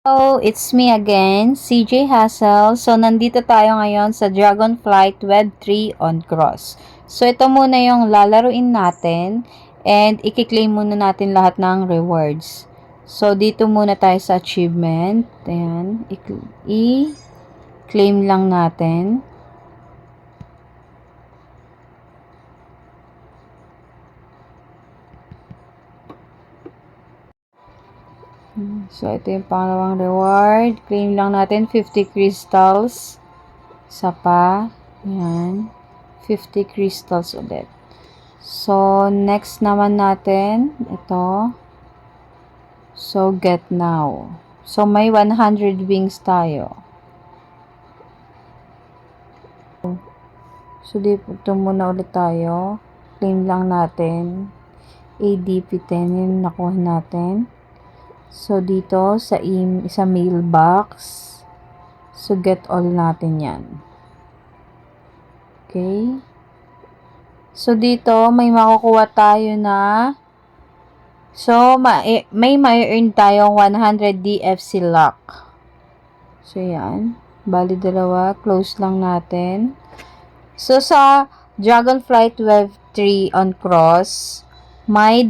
Hello, it's me again, CJ Hassel. So, nandito tayo ngayon sa Dragonflight Web 3 on Cross. So, ito muna yung lalaruin natin and i-claim muna natin lahat ng rewards. So, dito muna tayo sa achievement. Ayan, i-claim lang natin. So, ito yung pangalawang reward. Claim lang natin 50 crystals. Isa pa. Ayan. 50 crystals ulit. So, next naman natin. Ito. So, get now. So, may 100 wings tayo. So, dito muna ulit tayo. Claim lang natin. ADP 10 yung nakuha natin. So, dito sa mailbox. So, get all natin yan. Okay. So, dito, may makukuha tayo na may ma-earn tayong 100 DFC lock. So, yan. Bali, dalawa. Close lang natin. So, sa Dragonflight Web 3 on Cross, may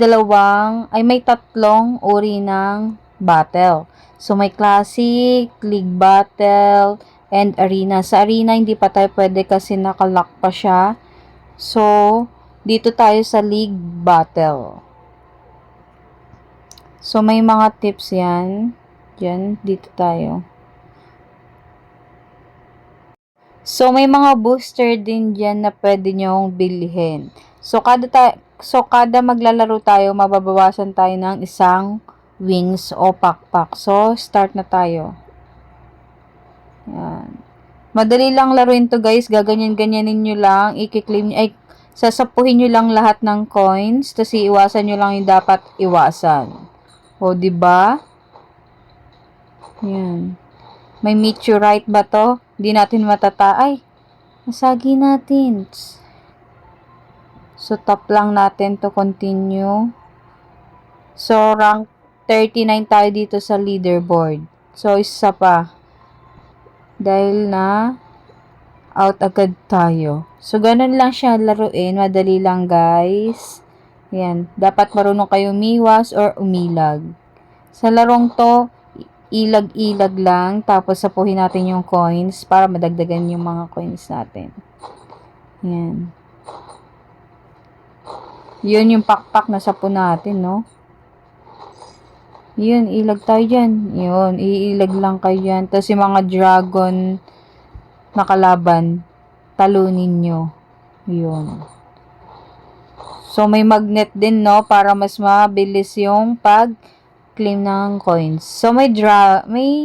tatlong uri ng battle. So, may classic, league battle, and arena. Sa arena, hindi pa tayo pwede kasi nakalock pa siya. So, dito tayo sa league battle. So, may mga tips yan. Diyan, dito tayo. So, may mga booster din dyan na pwede nyong bilhin. So, kada maglalaro tayo, mababawasan tayo ng isang wings o pakpak. So, start na tayo. Yan. Madali lang laruin to guys. Gaganyan-ganyanin nyo lang. I-claim nyo. Ay, sasapuhin nyo lang lahat ng coins. Tapos iiwasan nyo lang yung dapat iwasan. O, diba? Yan. May meteorite ba to? Hindi natin ay, nasagi natin. So, top lang natin to continue. So, rank 39 tayo dito sa leaderboard. So, isa pa. Dahil na out agad tayo. So, ganun lang siya laruin. Madali lang, guys. Yan. Dapat marunong kayo umiwas or umilag. Sa larong to, ilag-ilag lang, tapos sapuhin natin yung coins para madagdagan yung mga coins natin. Yan. Yun yung pakpak na sapo natin, no? Yun, ilag tayo dyan. Yun, iilag lang kayo dyan. Tapos yung mga dragon na kalaban, talunin nyo. Yun. So, may magnet din, no? Para mas mabilis yung claim ng coins. So, may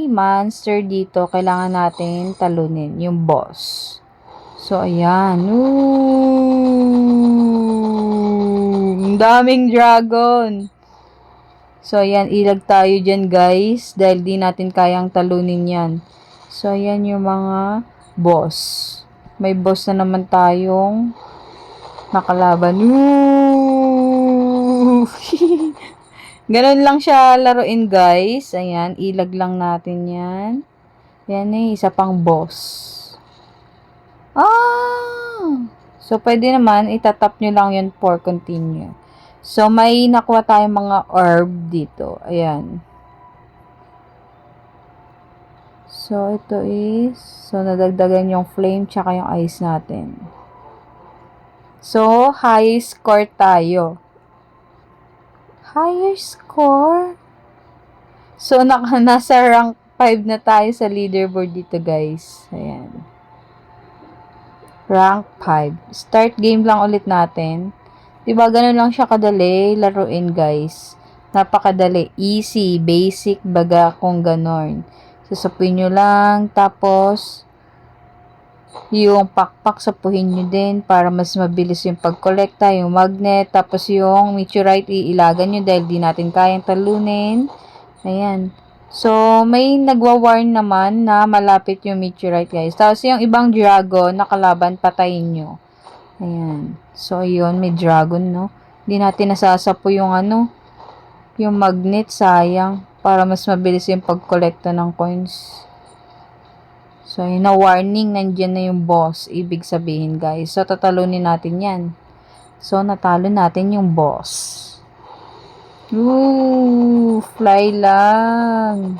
monster dito. Kailangan natin talunin. Yung boss. So, ayan. Ang daming dragon. So, ayan. Ilag tayo dyan, guys. Dahil di natin kayang talunin yan. So, ayan yung mga boss. May boss na naman tayong nakalaban. Ganun lang siya laruin, guys. Ayan, ilag lang natin yan. Yan isa pang boss. So, pwede naman, itatap nyo lang yun for continue. So, may nakuha tayong mga orb dito. Ayan. So, ito nadagdagan yung flame tsaka yung ice natin. So, high score tayo. Higher score? So, nasa rank 5 na tayo sa leaderboard dito, guys. Ayan. Rank 5. Start game lang ulit natin. Diba, ganun lang siya kadali laruin, guys. Napakadali. Easy, basic, baga kung ganon. Sasapuin nyo lang, tapos yung pakpak sapuhin nyo din para mas mabilis yung pagkolekta, yung magnet, tapos yung meteorite iilagan nyo dahil di natin kayang talunin. Ayan. So, may nagwa-warn naman na malapit yung meteorite, guys. Tapos yung ibang dragon na kalaban, patayin nyo. Ayan. So, yun, may dragon, no? Di natin nasasapo yung yung magnet, sayang. para mas mabilis yung pag-collecta ng coins. So, yun na warning, nandyan na yung boss. Ibig sabihin, guys. So, tatalunin natin yan. So, natalo natin yung boss. Woo! Fly lang.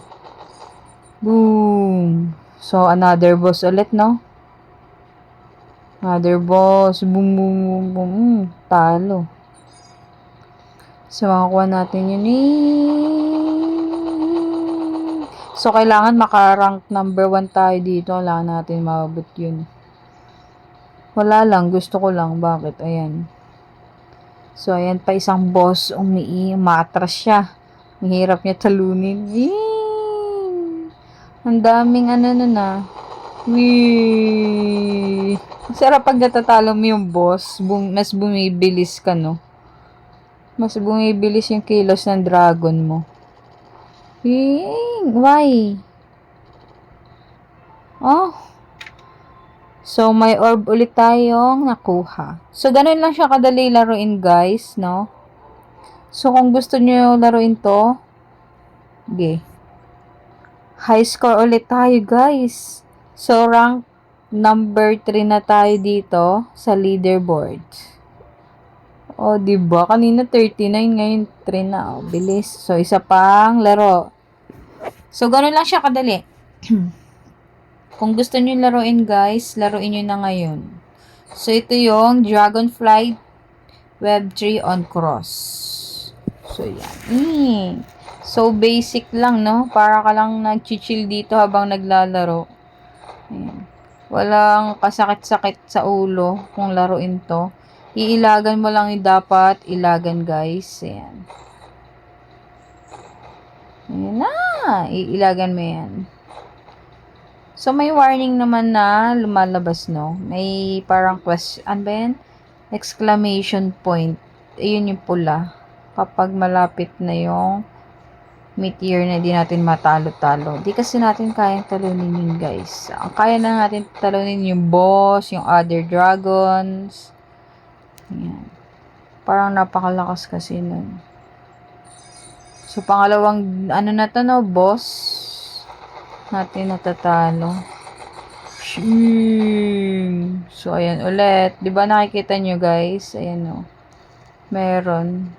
Boom! So, another boss ulit, no? Another boss. Boom, boom, boom, boom. Talo. So, makakuha natin yun So, kailangan makarank number 1 tayo dito. Kailangan natin mabot yun. Wala lang. Gusto ko lang. Bakit? Ayan. So, ayan pa isang boss. Umaatras siya. Ang hirap niya talunin. Ang daming na. Wee! Sarap pag natatalo mo yung boss. Mas bumibilis ka, no? Mas bumibilis yung kilos ng dragon mo. Why? Oh. So, may orb ulit tayong nakuha. So, ganun lang siya kadali laruin, guys, no? So, kung gusto nyo laruin to, okay. High score ulit tayo, guys. So, rank number 3 na tayo dito sa leaderboard. O, diba? Kanina 39, ngayon 3 na. O, bilis. So, isa pang laro. So, ganun lang siya kadali. Kung gusto nyo laruin, guys, laruin nyo na ngayon. So, ito yung Dragonfly Web 3 on Cross. So, yan. So, basic lang, no? Para ka lang nag-chill dito habang naglalaro. Ayan. Walang kasakit-sakit sa ulo kung laruin to. Iilagan mo lang yung dapat ilagan, guys. Ayan. Ayan na. Iilagan mo yan. So, may warning naman na lumalabas, no? May parang question, ano ba yan? Exclamation point. Ayun yung pula. Kapag malapit na yung meteor na di natin matalo-talo. Di kasi natin kayang talunin yun, guys. Ang kaya na natin talunin yung boss, yung other dragons. Ayan. Parang napakalakas kasi nun. So, pangalawang, na to, no? Boss natin natatalo. So, ayan ulit. Diba nakikita nyo, guys? Ayan, o. Meron.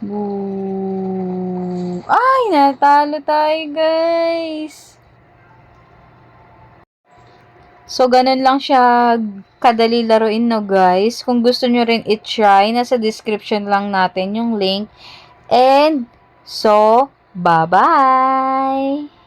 Boo! Ay, natalo tayo, guys! So, ganun lang siya kadali laruin, no, guys. Kung gusto nyo rin i-try, nasa description lang natin yung link. And, so, bye-bye!